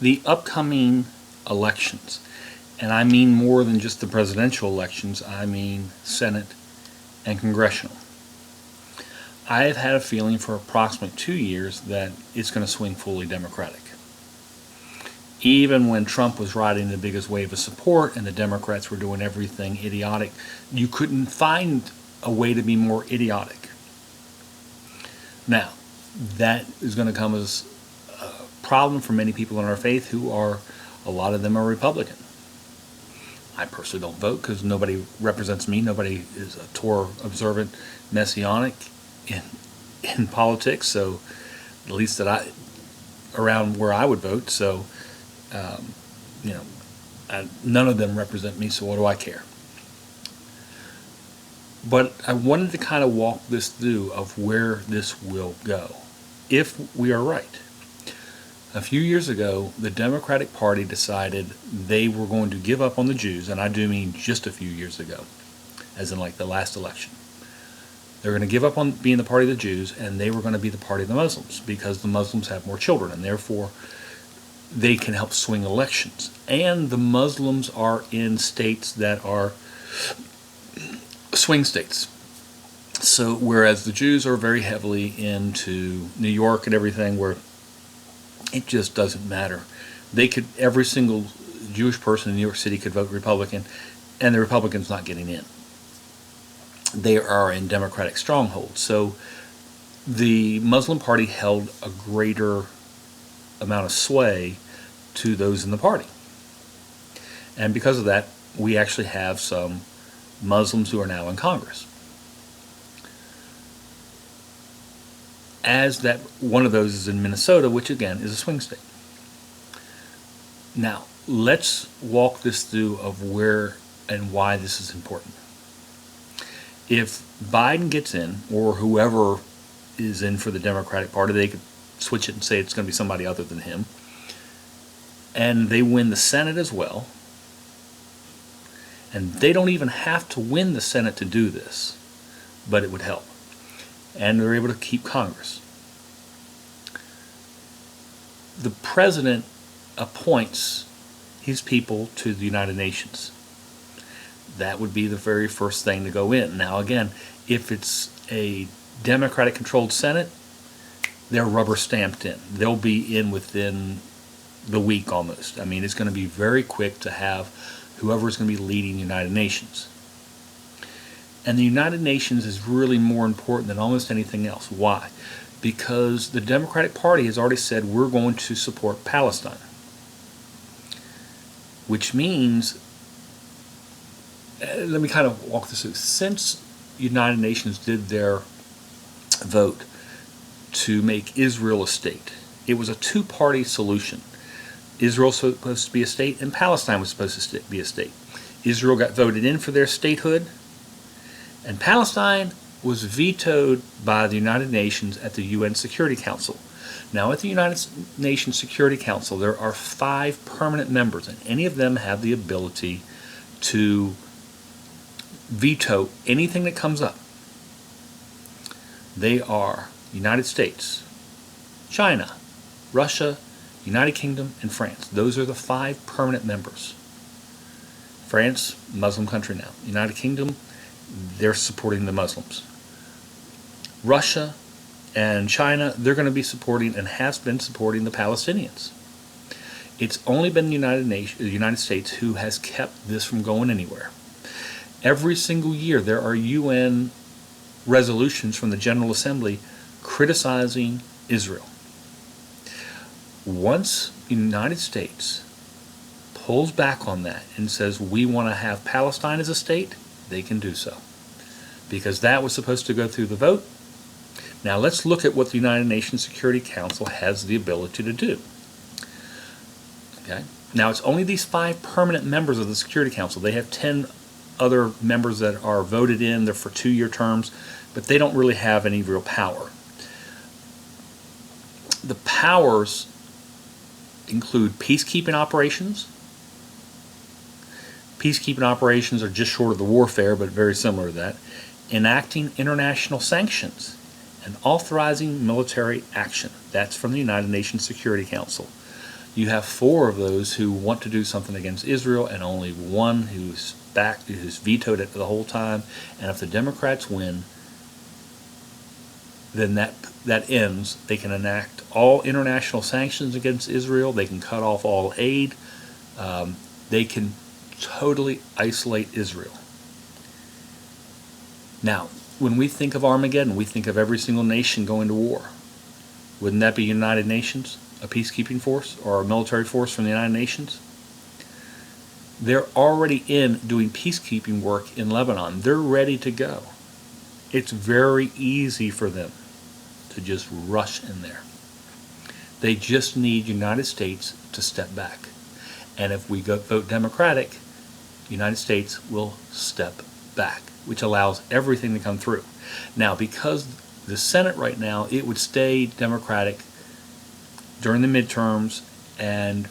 The upcoming elections, and I mean more than just the presidential elections, I mean Senate and congressional. I have had a feeling for approximately 2 years that it's going to swing fully Democratic. Even when Trump was riding the biggest wave of support and the Democrats were doing everything idiotic, you couldn't find a way to be more idiotic. Now, that is going to come as a problem for many people in our faith who are, a lot of them are Republican. I personally don't vote because nobody represents me. Nobody is a Torah observant messianic in politics, so at least that I, around where I would vote, so you know, none of them represent me, so what do I care? But I wanted to kind of walk this through of where this will go, if we are right. A few years ago, the Democratic Party decided they were going to give up on the Jews, and I do mean just a few years ago, as in like the last election. They were going to give up on being the party of the Jews, and they were going to be the party of the Muslims, because the Muslims have more children, and therefore they can help swing elections. And the Muslims are in states that are swing states. So whereas the Jews are very heavily into New York and everything, where it just doesn't matter. They could, every single Jewish person in New York City could vote Republican, and the Republican's not getting in. They are in Democratic strongholds. So the Muslim party held a greater amount of sway to those in the party. And because of that, we actually have some Muslims who are now in Congress. As that, one of those is in Minnesota, which again is a swing state. Now, let's walk this through of where and why this is important. If Biden gets in, or whoever is in for the Democratic Party, they could switch it and say it's going to be somebody other than him, and they win the Senate as well, and they don't even have to win the Senate to do this, but it would help. And they're able to keep Congress. The president appoints his people to the United Nations. That would be the very first thing to go in. Now again, if it's a Democratic-controlled Senate, they're rubber stamped in. They'll be in within the week almost. I mean, it's going to be very quick to have whoever's going to be leading the United Nations. And the United Nations is really more important than almost anything else. Why? Because the Democratic Party has already said we're going to support Palestine. Which means, let me kind of walk this through. Since the United Nations did their vote to make Israel a state, it was a two-party solution. Israel was supposed to be a state, and Palestine was supposed to be a state. Israel got voted in for their statehood, and Palestine was vetoed by the United Nations at the UN Security Council. Now, at the United Nations Security Council, there are 5 permanent members, and any of them have the ability to veto anything that comes up. They are the United States, China, Russia, United Kingdom, and France. Those are the 5 permanent members. France, Muslim country now. United Kingdom, they're supporting the Muslims. Russia and China, they're going to be supporting and has been supporting the Palestinians. It's only been the United States who has kept this from going anywhere. Every single year there are UN resolutions from the General Assembly criticizing Israel. Once the United States pulls back on that and says we want to have Palestine as a state, they can do so. Because that was supposed to go through the vote. Now let's look at what the United Nations Security Council has the ability to do. Okay. Now it's only these 5 permanent members of the Security Council. They have 10 other members that are voted in. They're for 2-year terms, but they don't really have any real power. The powers include peacekeeping operations. Peacekeeping operations are just short of the warfare, but very similar to that. Enacting international sanctions and authorizing military action. That's from the United Nations Security Council. You have 4 of those who want to do something against Israel, and only one who's vetoed it the whole time. And if the Democrats win, then that ends. They can enact all international sanctions against Israel. They can cut off all aid. They can totally isolate Israel. Now, when we think of Armageddon, we think of every single nation going to war. Wouldn't that be United Nations, a peacekeeping force, or a military force from the United Nations? They're already doing peacekeeping work in Lebanon. They're ready to go. It's very easy for them to just rush in there. They just need United States to step back. And if we vote Democratic, United States will step back, which allows everything to come through. Now, because the Senate right now, it would stay Democratic during the midterms, and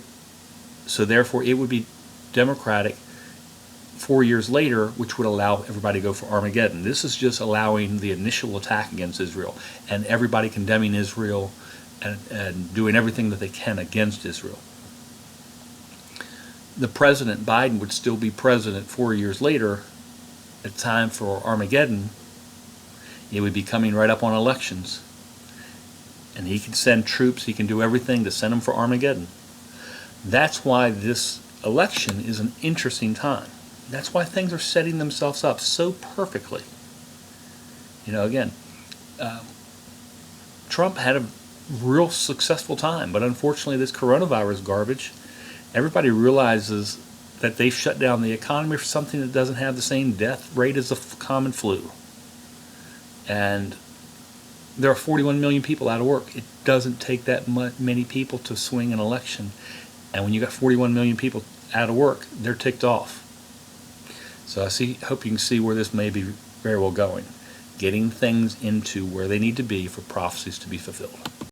so therefore it would be Democratic 4 years later, which would allow everybody to go for Armageddon. This is just allowing the initial attack against Israel, and everybody condemning Israel and doing everything that they can against Israel. The President, Biden, would still be president 4 years later. At time for Armageddon, it would be coming right up on elections. And he can send troops, he can do everything to send them for Armageddon. That's why this election is an interesting time. That's why things are setting themselves up so perfectly. Again, Trump had a real successful time, but unfortunately this coronavirus garbage, everybody realizes that they've shut down the economy for something that doesn't have the same death rate as the common flu. And there are 41 million people out of work. It doesn't take that many people to swing an election. And when you got 41 million people out of work, they're ticked off. So hope you can see where this may be very well going. Getting things into where they need to be for prophecies to be fulfilled.